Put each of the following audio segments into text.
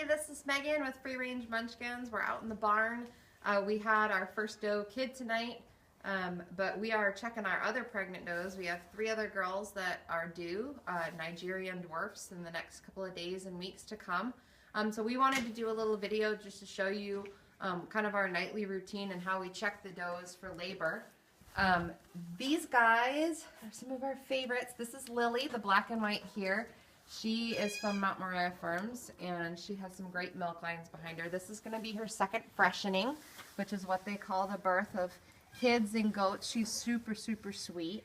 this is Megan with Free Range Munchkins. We're out in the barn. We had our first doe kid tonight, but we are checking our other pregnant does. We have 3 other girls that are due, Nigerian dwarfs, in the next couple of days and weeks to come. So we wanted to do a little video just to show you kind of our nightly routine and how we check the does for labor. These guys are some of our favorites. This is Lily, the black and white here. She is from Mount Moriah Farms, and she has some great milk lines behind her. This is going to be her second freshening, which is what they call the birth of kids and goats. She's super, super sweet.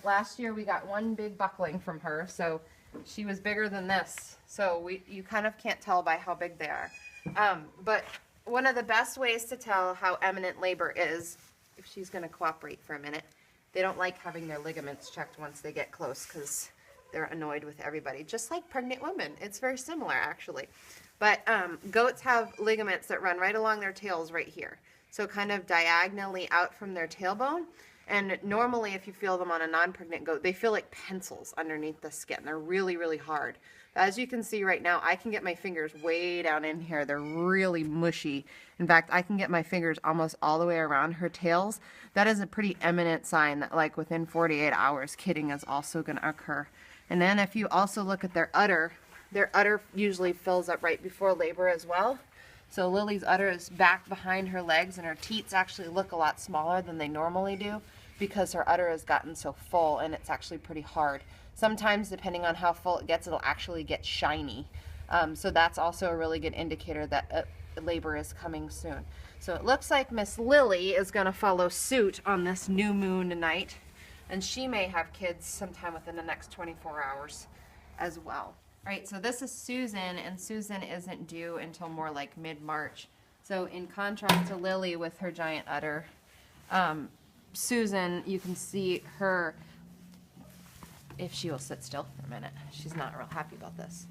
Last year we got one big buckling from her, so she was bigger than this. So you kind of can't tell by how big they are. But one of the best ways to tell how imminent labor is, if she's going to cooperate for a minute, they don't like having their ligaments checked once they get close because they're annoyed with everybody, just like pregnant women. It's very similar, actually. But goats have ligaments that run right along their tails right here, so kind of diagonally out from their tailbone. And normally, if you feel them on a non-pregnant goat, they feel like pencils underneath the skin. They're really, really hard. As you can see right now, I can get my fingers way down in here. They're really mushy. In fact, I can get my fingers almost all the way around her tails. That is a pretty eminent sign that, like, within 48 hours, kidding is also going to occur. And then if you also look at their udder usually fills up right before labor as well. So Lily's udder is back behind her legs, and her teats actually look a lot smaller than they normally do because her udder has gotten so full, and it's actually pretty hard. Sometimes, depending on how full it gets, it'll actually get shiny. So that's also a really good indicator that labor is coming soon. So it looks like Miss Lily is going to follow suit on this new moon tonight, and she may have kids sometime within the next 24 hours as well. All right, so this is Susan, and Susan isn't due until more like mid-March. So in contrast to Lily with her giant udder, Susan, you can see her, if she will sit still for a minute. She's not real happy about this.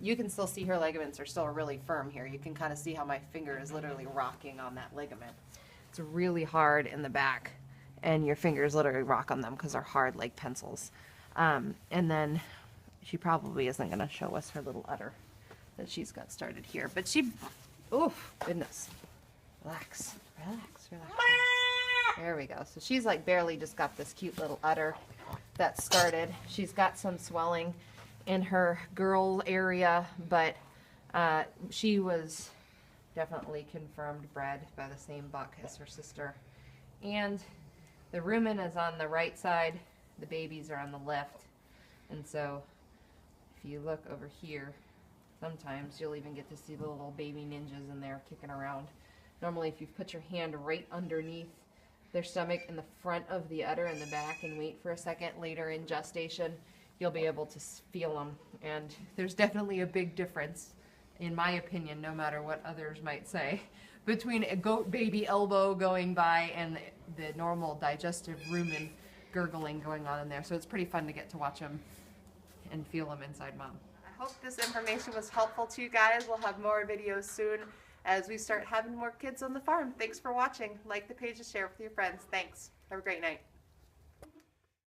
You can still see her ligaments are still really firm here. You can kind of see how my finger is literally rocking on that ligament. It's really hard in the back, and your fingers literally rock on them because they're hard like pencils. And then she probably isn't going to show us her little udder that she's got started here. But she, oh, goodness. Relax, relax, relax. There we go. So she's like barely just got this cute little udder that started. She's got some swelling in her girl area, but she was definitely confirmed bred by the same buck as her sister. And the rumen is on the right side, the babies are on the left. And so if you look over here, sometimes you'll even get to see the little baby ninjas in there kicking around. Normally, if you put your hand right underneath their stomach in the front of the udder in the back and wait for a second later in gestation, you'll be able to feel them. And there's definitely a big difference, in my opinion, no matter what others might say, between a goat baby elbow going by and the normal digestive rumen gurgling going on in there. So it's pretty fun to get to watch them and feel them inside mom. I hope this information was helpful to you guys. We'll have more videos soon as we start having more kids on the farm. Thanks for watching. Like the page and share with your friends. Thanks. Have a great night.